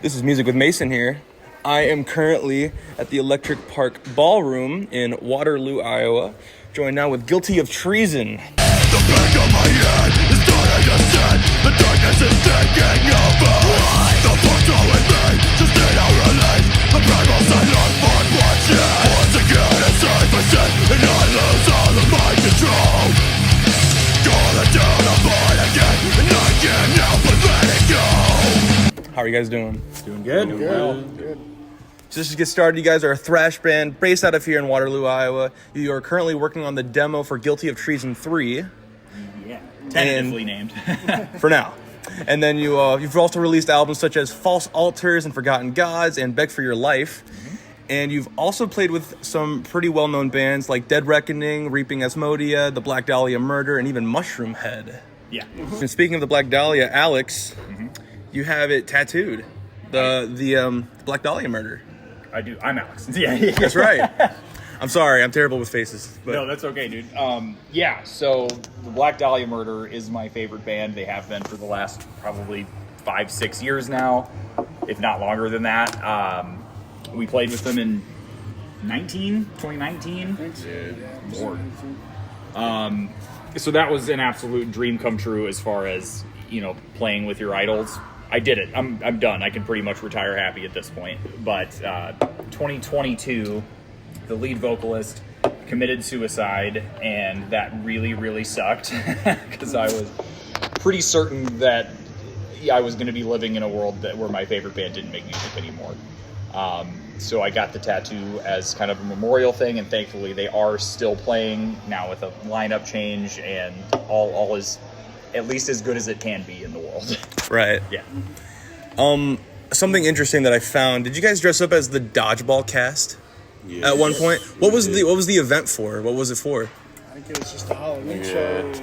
This is Music with Mason here. I am currently at the Electric Park Ballroom in Waterloo, Iowa, joined now with Guilty of Treason. The back of my head is starting to set. The darkness is taking over. The force with me to stay out release. The primal silent for watching. Once again it's safe for sin, and I lose all of my control. Calling down a fight again, and I can't help but let it go. How are you guys doing? Doing good. Good. Well. Good. So just to get started, you guys are a thrash band based out of here in Waterloo, Iowa. You are currently working on the demo for Guilty of Treason 3. Yeah, tentatively named. For now. And then you've also released albums such as False Altars and Forgotten Gods and Beg for Your Life. Mm-hmm. And you've also played with some pretty well-known bands like Dead Reckoning, Reaping Asomedia, the Black Dahlia Murder, and even Mushroom Head. Yeah. And speaking of the Black Dahlia, Alex, you have it tattooed. The Black Dahlia Murder. I do. I'm Alex. Yeah. That's right. I'm sorry. I'm terrible with faces. But. No, that's okay, dude. So the Black Dahlia Murder is my favorite band. They have been for the last probably 5-6 years now, if not longer than that. We played with them in 2019. Lord. So that was an absolute dream come true as far as, playing with your idols. I did it. I'm done. I can pretty much retire happy at this point. But 2022, the lead vocalist committed suicide, and that really, really sucked because I was pretty certain that I was going to be living in a world where my favorite band didn't make music anymore. So I got the tattoo as kind of a memorial thing, and thankfully they are still playing now with a lineup change, and all is at least as good as it can be in the world. Right. Yeah. Something interesting that I found. Did you guys dress up as the Dodgeball cast at one point? What was the event for? What was it for? I think it was just a Halloween show.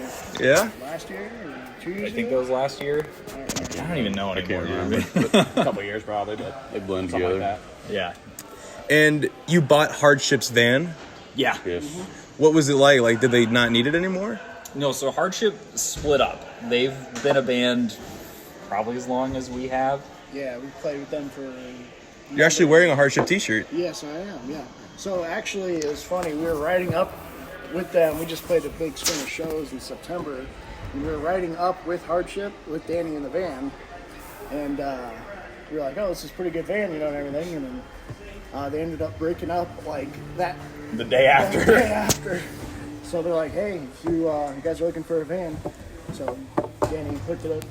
Yeah. Last year or 2 years I think that was last year. I don't even know anymore. A couple of years probably, but They blend something together. like that. Yeah. And you bought Hardship's van. Yeah. Yes. What was it like? Like, did they not need it anymore? No, so Hardship split up. They've been a band probably as long as we have. Yeah, we played with them for... You're actually wearing a Hardship t-shirt. Yes, I am, yeah. So actually, it was funny. We were riding up with them. We just played a big string of shows in September. And we were riding up with Hardship, with Danny in the van. And we were like, oh, this is a pretty good van, and everything. And then they ended up breaking up like that. The day after. The day after. So they're like, hey, if you guys are looking for a van. So Danny hooked it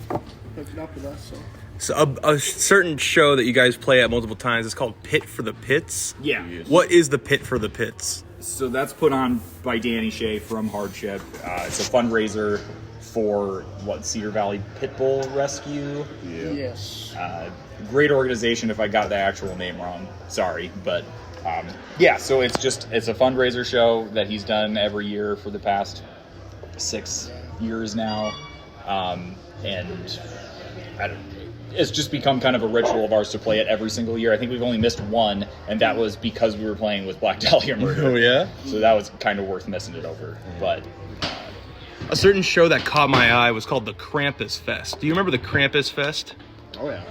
up with us. So a certain show that you guys play at multiple times is called Pit for the Pits. Yeah. What is the Pit for the Pits? So that's put on by Danny Shea from Hardship. It's a fundraiser for Cedar Valley Pit Bull Rescue. Yeah. Yes. Great organization if I got the actual name wrong. Sorry, but so it's a fundraiser show that he's done every year for the past 6 years now. And it's just become kind of a ritual of ours to play it every single year. I think we've only missed one, and that was because we were playing with Black Dahlia Murder. Oh, yeah? So that was kind of worth missing it over. But A certain show that caught my eye was called the Krampus Fest. Do you remember the Krampus Fest? Oh yeah.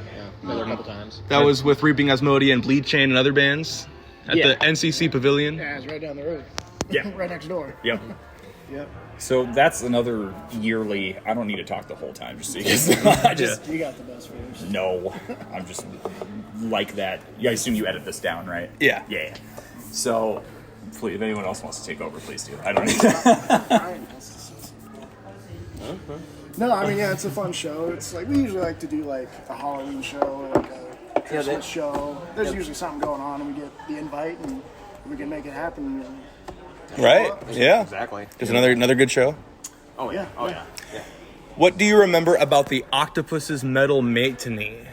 Been there a couple times. That was with Reaping Asmodia and Bleed Chain and other bands at the NCC Pavilion. Yeah, it's right down the road. Yeah. Right next door. Yep. Yep. So that's another yearly. I don't need to talk the whole time, just so you guys You got the best figures. No, I'm just like that. Yeah, I assume you edit this down, right? Yeah. Yeah. So, please, if anyone else wants to take over, please do. I don't need No, I mean, yeah, it's a fun show. It's like, we usually like to do like a Halloween show or like a Christmas show. There's usually something going on, and we get the invite, and we can make it happen. Right? Yeah. Exactly. Just another good show. Oh yeah. Oh yeah. What do you remember about the Octopus's Metal Matinee?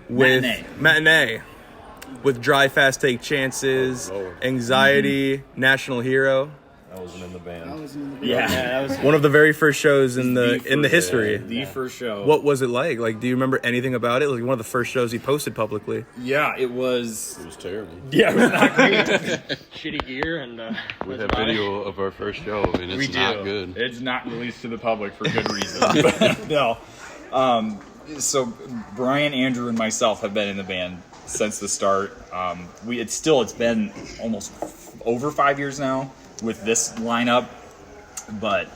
Matinee. With Dry Fast Take Chances, Anxiety, National Hero. I wasn't in the band. Yeah, that was One of the very first shows in the history. the first show. What was it like? Like, do you remember anything about it? Like one of the first shows he posted publicly. Yeah, it was. It was terrible. Yeah, it was not great. Shitty gear and. We have video of our first show, and it's not good. It's not released to the public for good reason. But, no. So Brian, Andrew, and myself have been in the band since the start. It's been almost over 5 years now with this lineup, but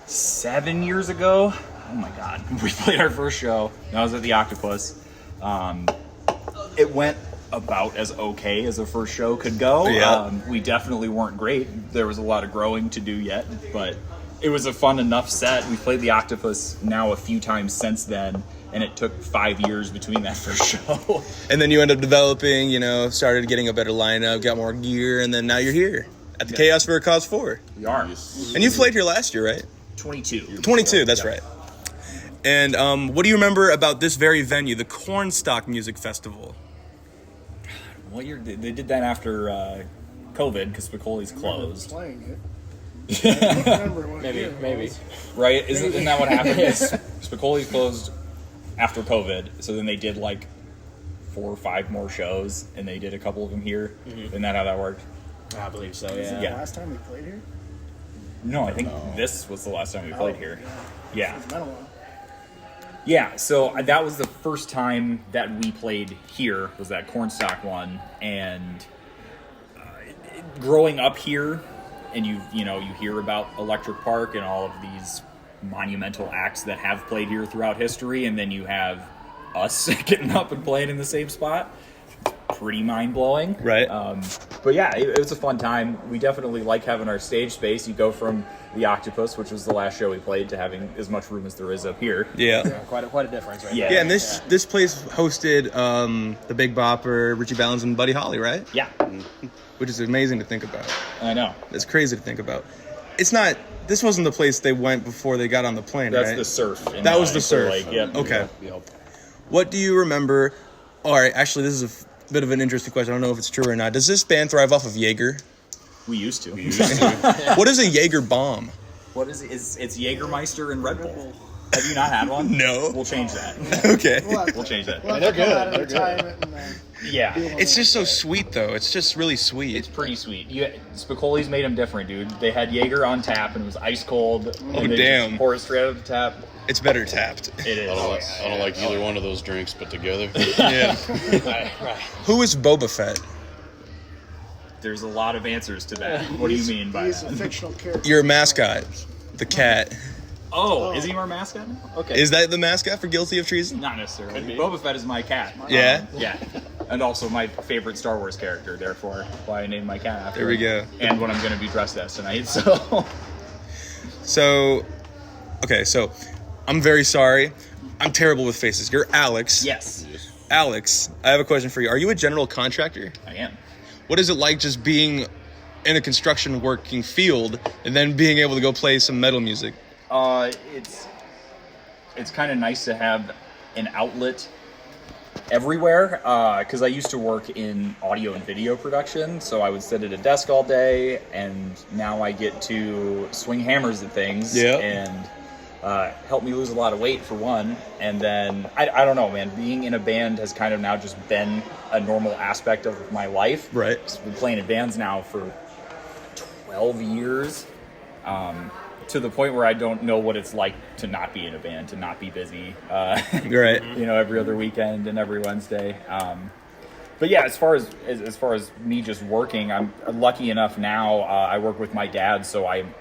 7 years ago, oh my God, we played our first show. That was at the Octopus. It went about as okay as a first show could go. Yeah. We definitely weren't great. There was a lot of growing to do yet, but it was a fun enough set. We played the Octopus now a few times since then, and it took 5 years between that first show. And then you end up developing, started getting a better lineup, got more gear, and then now you're here at the Chaos for a Cause 4. We are. And you played here last year, right? 22. 22, that's Yeah. right. And what do you remember about this very venue, the Cornstalk Music Festival? What year? They did that after COVID because Spicoli's closed. Playing it. I don't remember what year it Maybe. was. Right? Isn't that what happened? Spicoli's closed after COVID, so then they did like 4 or 5 more shows, and they did a couple of them here. Isn't that how that worked? I believe so. Was it Yeah. Yeah. the last time we played here? No, I think this was the last time we played here. Yeah. It's been a while. Yeah, so that was the first time that we played here, was that Cornstalk one, and growing up here, and you hear about Electric Park and all of these monumental acts that have played here throughout history, and then you have us getting up and playing in the same spot. Pretty mind-blowing. Right. But yeah, it was a fun time. We definitely like having our stage space. You go from the Octopus, which was the last show we played, to having as much room as there is up here. Yeah. Quite a difference, right? Yeah. there. Yeah, and this place hosted the Big Bopper, Richie Valens, and Buddy Holly, right? Yeah, Which is amazing to think about. I know. It's crazy to think about. This wasn't the place they went before they got on the plane, That's right? the surf. That was the Anchor surf. Lake, yep. Okay. Yep. What do you remember? All right, actually, this is a bit of an interesting question. I don't know if it's true or not. Does this band thrive off of Jaeger? We used to. What is a Jaeger bomb? What is it? It's Jägermeister and Red Bull. Have you not had one? No. We'll change that. Okay. We'll change that. We'll have They're to come good. out of They're retirement and Yeah. It's just so sweet, though. It's just really sweet. It's pretty sweet. Spicoli's made them different, dude. They had Jaeger on tap and it was ice cold. Oh, and they damn. Just pour it straight out of the tap. It's better tapped. It is. I don't like either one of those drinks put together. Yeah. Right. Who is Boba Fett? There's a lot of answers to that. What do you mean by he's a that? fictional character. Your mascot, the cat. Oh, is he our mascot now? Okay. Is that the mascot for Guilty of Treason? Not necessarily. Boba Fett is my cat. Yeah? Yeah. And also my favorite Star Wars character, therefore why I named my cat after There we him. go. And what I'm going to be dressed as tonight, so... So, okay, so I'm very sorry. I'm terrible with faces. You're Alex. Yes, Alex, I have a question for you. Are you a general contractor? I am. What is it like just being in a construction working field and then being able to go play some metal music? It's kind of nice to have an outlet everywhere, because I used to work in audio and video production, so I would sit at a desk all day, and now I get to swing hammers at things and help me lose a lot of weight, for one. And then, I don't know, man, being in a band has kind of now just been a normal aspect of my life. Right. I've been playing in bands now for 12 years. To the point where I don't know what it's like to not be in a band, to not be busy, Right. every other weekend and every Wednesday. But yeah, as far as me just working, I'm lucky enough now. I work with my dad, so I'm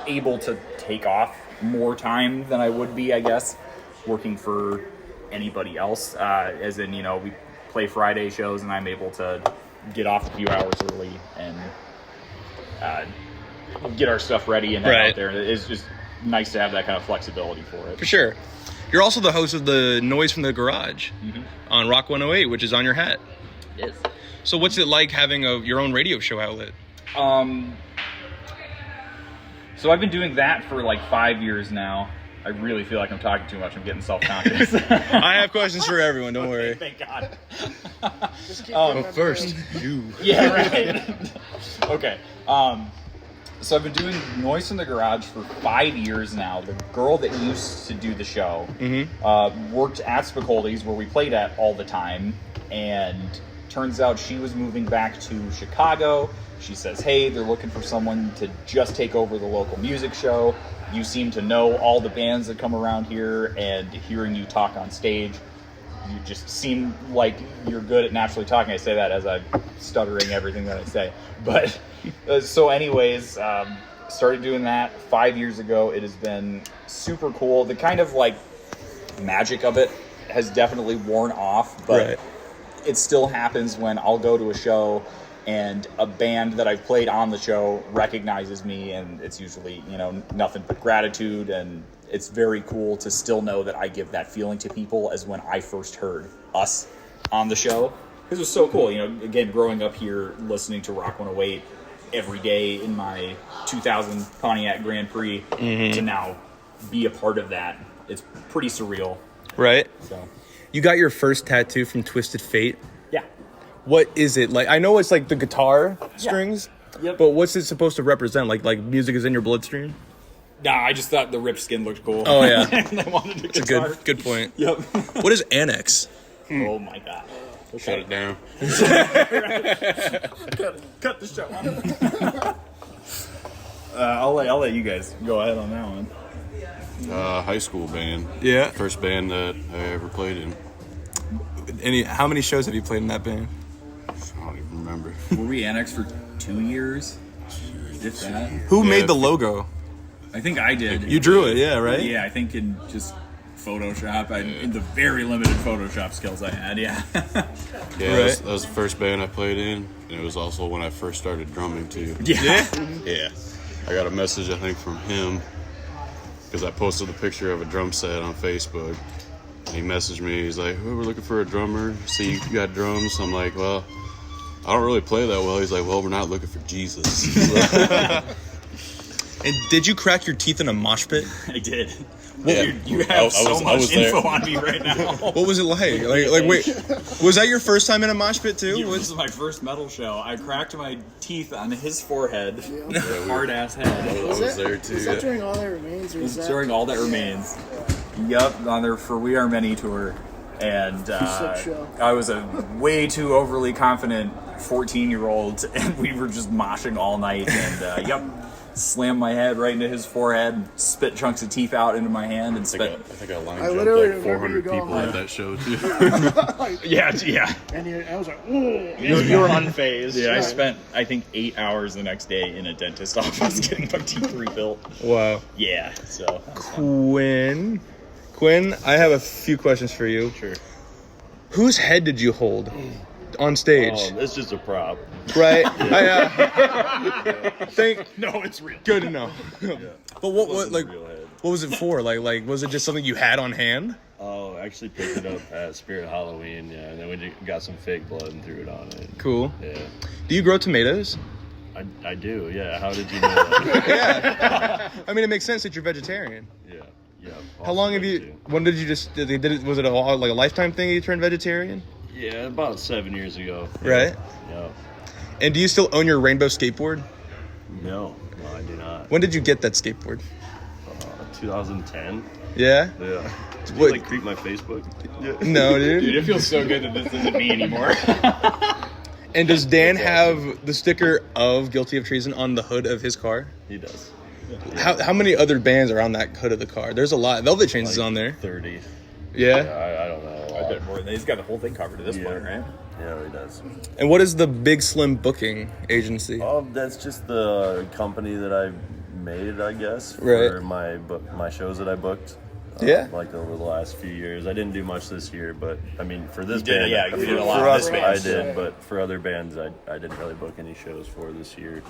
able to take off more time than I would be, I guess, working for anybody else. As in, we play Friday shows, and I'm able to get off a few hours early and get our stuff ready and head Right. out there. It's just nice to have that kind of flexibility for it. For sure. You're also the host of the Noise from the Garage on Rock 108, which is on your hat. Yes. So what's it like having your own radio show outlet? So I've been doing that for like 5 years now. I really feel like I'm talking too much. I'm getting self-conscious. I have questions for everyone, don't worry. Thank God. Just keep But remembering- first, you. Yeah, right. Okay. So I've been doing Noise in the Garage for 5 years now. The girl that used to do the show worked at Spicoli's, where we played at all the time, and turns out she was moving back to Chicago. She says, hey, they're looking for someone to just take over the local music show. you seem to know all the bands that come around here, and hearing you talk on stage, you just seem like you're good at naturally talking. I say that as I'm stuttering everything that I say. But so anyways, started doing that 5 years ago. It has been super cool. The kind of like magic of it has definitely worn off, but it still happens when I'll go to a show and a band that I've played on the show recognizes me, and it's usually, nothing but gratitude, and it's very cool to still know that I give that feeling to people as when I first heard us on the show. Because it was so cool, again, growing up here, listening to Rock 108 every day in my 2000 Pontiac Grand Prix, to now be a part of that. It's pretty surreal. Right. So, you got your first tattoo from Twisted Fate. yeah. What is it like? I know it's like the guitar strings, Yep. but what's it supposed to represent? Like music is in your bloodstream? Nah, I just thought the ripped skin looked cool. Oh, yeah. And I wanted a It's a guitar. good point. Yep. What is Annex? Oh my god. Shut it down. Cut the show. I'll let you guys go ahead on that one. High school band. Yeah. First band that I ever played in. How many shows have you played in that band? I don't even remember. Were we annexed for 2 years? If that. Who Yeah. made the logo? I think I did. You drew it, yeah, right? Yeah, I think in just Photoshop. In the very limited Photoshop skills I had, yeah. Yeah, Right. that was the first band I played in, and it was also when I first started drumming too. Yeah. Yeah. I got a message, I think, from him, because I posted a picture of a drum set on Facebook. And he messaged me, he's like, "Oh, we're looking for a drummer. See, you got drums?" I'm like, "Well, I don't really play that well." He's like, "Well, we're not looking for Jesus." And did you crack your teeth in a mosh pit? I did. Yeah. You have I so was much there. info on me right now. What was it like? Like, wait, was that your first time in a mosh pit too? This is my first metal show. I cracked my teeth on his forehead. Yeah. Hard ass head. I was there too. Is that during All That Remains? Or is that During All That Remains. Yup, on their For We Are Many tour. And Sick show. I was a way too overly confident 14-year-old, and we were just moshing all night. And slammed my head right into his forehead, spit chunks of teeth out into my hand, and I spit. think I line I jumped literally like remember you 400 going people like- at that show too. Yeah. And I was like, ooh. You were unfazed. Yeah, I spent, I think, 8 hours the next day in a dentist office getting my teeth rebuilt. Wow. Yeah, so. Quinn, I have a few questions for you. Sure. Whose head did you hold on stage? It's just a prop. Right? No, it's real. Good to know. But what like Real head. what was it for? Like was it just something you had on hand? Oh, I actually picked it up at Spirit Halloween, yeah, and then we got some fake blood and threw it on it. Cool. Yeah. Do you grow tomatoes? I do, yeah. How did you know that? Yeah. I mean, it makes sense that you're vegetarian. Yeah. How long have you? When did you just? Did it? Was it a lifetime thing? You turned vegetarian? Yeah, about 7 years ago. Right. Yeah. And do you still own your rainbow skateboard? No, I do not. When did you get that skateboard? 2010. Yeah. Yeah. Did What- you creep my Facebook? Yeah. No, dude. Dude, it feels so good that this isn't me anymore. And does Dan have the sticker of Guilty of Treason on the hood of his car? He does. How many other bands are on that hood of the car? There's a lot. Velvet Chains is on there. 30. Yeah. I don't know. I bet more than that. He's got the whole thing covered at this point, right? Yeah, he does. And what is the Big Slim booking agency? Oh, that's just the company that I made, I guess, for Right. my shows that I booked. Yeah. Like over the last few years. I didn't do much this year, but I mean, for this You did, band, yeah, you did a lot for of us, this I band. did, but for other bands, I didn't really book any shows for this year.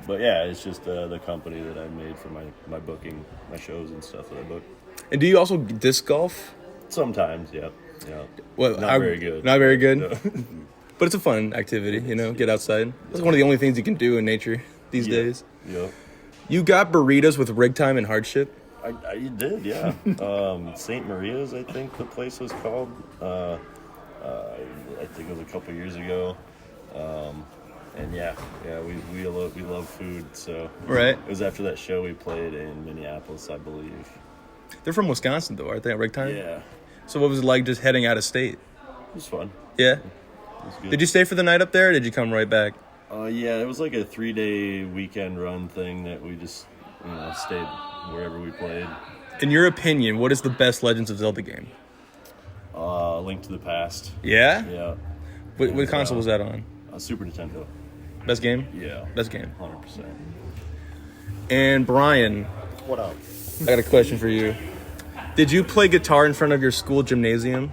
But yeah, it's just the company that I made for my booking, my shows and stuff that I book. And do you also disc golf? Sometimes, yeah. What, Not very good. Not very good. No. But it's a fun activity, get outside. It's one of the only things you can do in nature these days. Yeah. You got burritos with rig time and hardship? I did, yeah. St. Maria's, I think the place was called. I think it was a couple years ago. And we love food, so Right. it was after that show we played in Minneapolis, I believe. They're from Wisconsin, though, aren't they, at rig time? Yeah, So what was it like just heading out of state? it was fun. Yeah? It was good. Did you stay for the night up there, or did you come right back? Yeah, it was like a 3-day weekend run thing that we just stayed wherever we played. In your opinion, what is the best Legends of Zelda game? Link to the Past. Yeah? Yeah. What console was that on? Super Nintendo. Best game? Yeah. Best game. 100%. And Brian, What up? I got a question for you. Did you play guitar in front of your school gymnasium?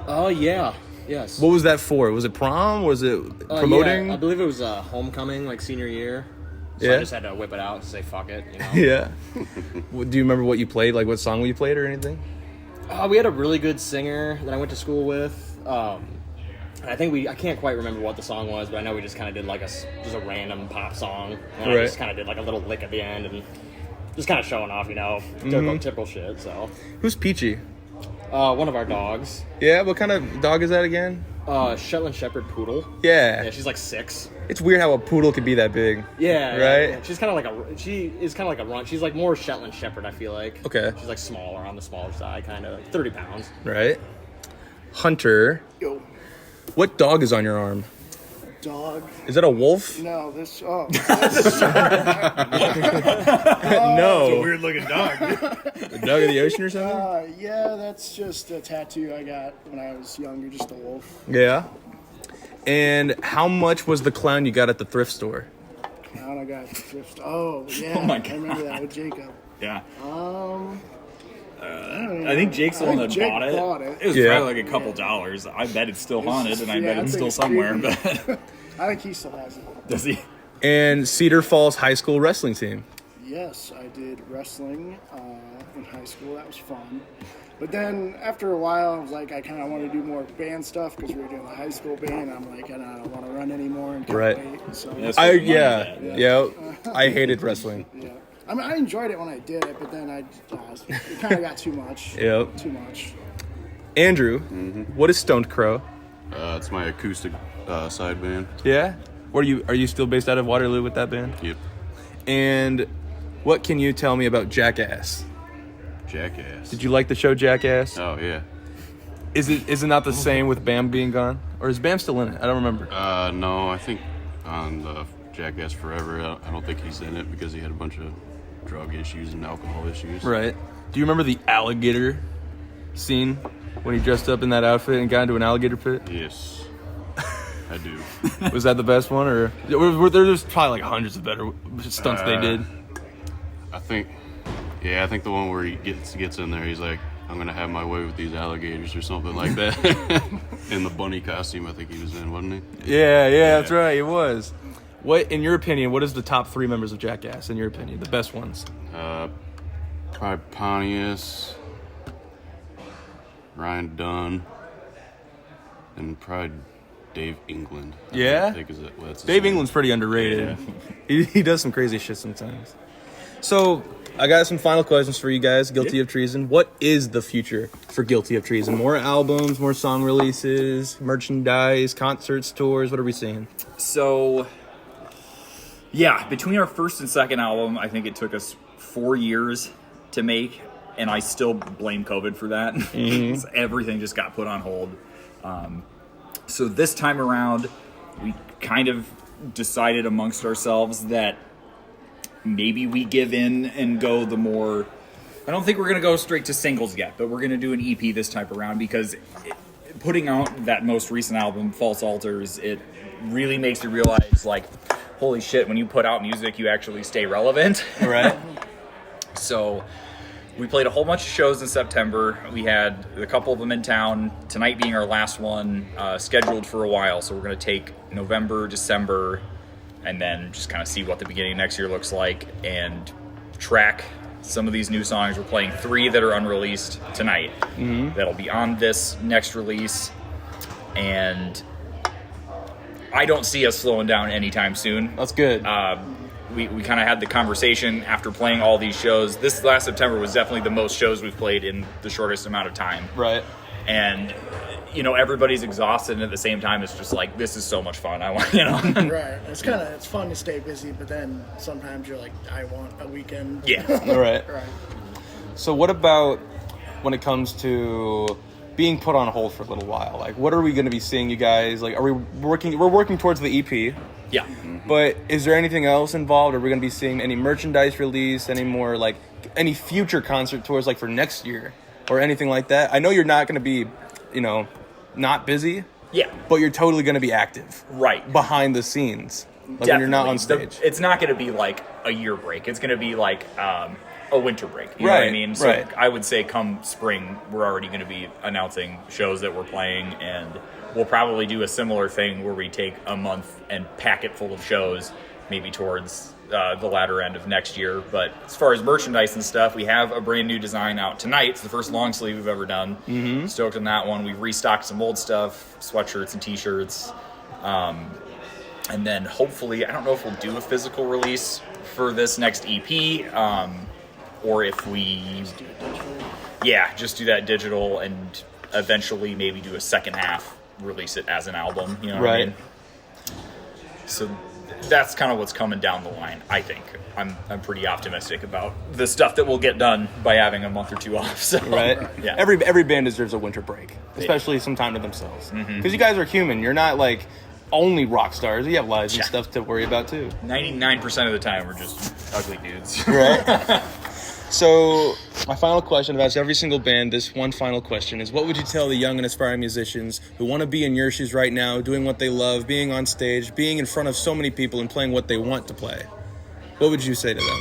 Oh, yeah. Yes. What was that for? Was it prom? Was it promoting? Yeah, I believe it was homecoming, like senior year. So Yeah. I just had to whip it out and say, fuck it, you know? Yeah. Do you remember what you played? Like what song you played or anything? We had a really good singer that I went to school with. And I think I can't quite remember what the song was, but I know we just kind of did like just a random pop song. And Right. I just kind of did like a little lick at the end and just kind of showing off, you know, typical shit, so. Who's Peachy? One of our dogs, Yeah, what kind of dog is that again? Shetland Shepherd Poodle. Yeah. Yeah, she's like 6. It's weird how a poodle could be that big. Yeah. Right? Yeah. She's kind of like she is kind of like a run. She's like more Shetland Shepherd, I feel like. Okay. She's like smaller, on the smaller side, kind of 30 pounds. Right? Hunter, Yo, what dog is on your arm? dog. Is that a wolf? No, this. Oh, No. Weird looking dog. A dog of the ocean or something? yeah, that's just a tattoo I got when I was younger, just a wolf. Yeah. And how much was the clown you got at the thrift store? Clown I got at the thrift. Oh, yeah. Oh my I remember that with Jacob. Yeah. I I think Jake's the one that Jake bought it. bought it. It was Yeah. probably like a couple dollars. I bet it's still haunted, and I Yeah, bet I it's think still it's somewhere. creepy. But I think he still has it. does he? And Cedar Falls High School wrestling team. Yes, I did wrestling in high school. That was fun. But then after a while, I was like, I kind of want to do more band stuff because we were doing the high school band. I'm like, I don't want to run anymore and can't Right. wait. So That's I what mine yeah, did. yeah. I hated wrestling. yeah, I mean, I enjoyed it when I did it, but then it kind of got too much. Yep. Too much. Andrew, what is Stoned Crow? It's my acoustic side band. Yeah. What are you still based out of Waterloo with that band? Yep. And what can you tell me about Jackass? Jackass. Did you like the show Jackass? Oh yeah. Is it not the same with Bam being gone, or is Bam still in it? I don't remember. No, I think on the Jackass Forever, I don't think he's in it because he had a bunch of drug issues and alcohol issues. Right. Do you remember the alligator scene when he dressed up in that outfit and got into an alligator pit? Yes, I do. Was that the best one, or were there's probably like hundreds of better stunts they did? I think the one where he gets in there, he's like, I'm gonna have my way with these alligators or something like that. In the bunny costume, I think he was in, wasn't he? Yeah, that's right. It was. What, in your opinion, what is the top 3 members of Jackass? In your opinion, the best ones? Probably Pontius, Ryan Dunn, and probably Dave England. Yeah? I think is it. Well, that's his Dave name. England's pretty underrated. He does some crazy shit sometimes. So, I got some final questions for you guys. Guilty of Treason. What is the future for Guilty of Treason? More albums, more song releases, merchandise, concerts, tours? What are we seeing? So, yeah, between our first and second album, I think it took us 4 years to make, and I still blame COVID for that. Everything just got put on hold. So this time around, we kind of decided amongst ourselves that maybe we give in and go the more... I don't think we're going to go straight to singles yet, but we're going to do an EP this time around because putting out that most recent album, False Altars, it really makes you realize, like, holy shit, when you put out music, you actually stay relevant. Right. So we played a whole bunch of shows in September. We had a couple of them in town, tonight being our last one, scheduled for a while. So we're going to take November, December, and then just kind of see what the beginning of next year looks like and track some of these new songs. We're playing 3 that are unreleased tonight. That'll be on this next release. And I don't see us slowing down anytime soon. That's good. We kind of had the conversation after playing all these shows. This last September was definitely the most shows we've played in the shortest amount of time. Right. And, you know, everybody's exhausted, and at the same time, it's just like, this is so much fun. I want, you know. Right. It's fun to stay busy, but then sometimes you're like, I want a weekend. Yeah. All right. Right. So what about when it comes to being put on hold for a little while? Like, what are we going to be seeing, you guys? Like, are we working? We're working towards the EP. Yeah. But is there anything else involved? Are we going to be seeing any merchandise release, any more like any future concert tours like for next year or anything like that? I know you're not going to be, not busy, Yeah. but you're totally going to be active. Right. Behind the scenes. Like when you're not on Definitely. stage. It's not going to be like a year break. It's going to be like a winter break. You know what I Right, mean? So right. I would say come spring, we're already going to be announcing shows that we're playing, and we'll probably do a similar thing where we take a month and pack it full of shows, maybe towards the latter end of next year. But as far as merchandise and stuff, we have a brand new design out tonight. It's the first long sleeve we've ever done. Mm-hmm. Stoked on that one. We've restocked some old stuff, sweatshirts and t-shirts. And then hopefully, I don't know if we'll do a physical release for this next EP, or if we, just do that digital and eventually maybe do a second half, release it as an album. You know what I mean? So that's kind of what's coming down the line. I think I'm pretty optimistic about the stuff that we'll get done by having a month or two off. So, Right? Yeah. Every band deserves a winter break, especially some time to themselves. Because you guys are human. You're not like only rock stars. You have lives and stuff to worry about too. 99% of the time, we're just ugly dudes. Right. So, my final question about every single band, this one final question is, what would you tell the young and aspiring musicians who want to be in your shoes right now, doing what they love, being on stage, being in front of so many people and playing what they want to play? What would you say to them?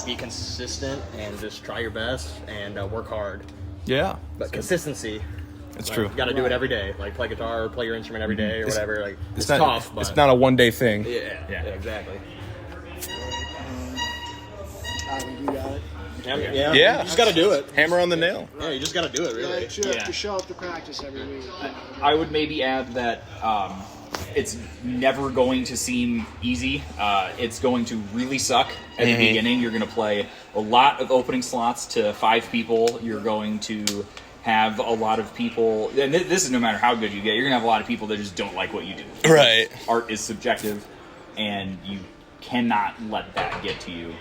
Be consistent and just try your best and work hard. Yeah. But consistency. It's true. You got to do it every day. Like play guitar, or play your instrument every day, or whatever. Like it's tough, but it's not a one-day thing. Yeah, exactly. You got it. Yeah. Yeah. You just got to do it. Hammer on the nail. Yeah, you just got to do it, really. To show up to practice every week. I would maybe add that it's never going to seem easy. It's going to really suck at the beginning. You're going to play a lot of opening slots to 5 people. You're going to have a lot of people, and this is no matter how good you get, you're going to have a lot of people that just don't like what you do. Right. Art is subjective, and you cannot let that get to you.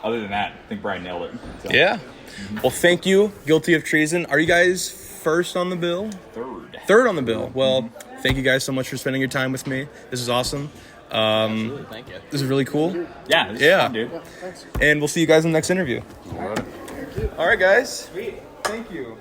Other than that, I think Brian nailed it. So. Yeah. Well, thank you, Guilty of Treason. Are you guys first on the bill? Third on the bill. Well, thank you guys so much for spending your time with me. This is awesome. Absolutely, thank you. This is really cool. Yeah, this is fun, dude. And we'll see you guys in the next interview. All right. All right, guys. Sweet. Thank you.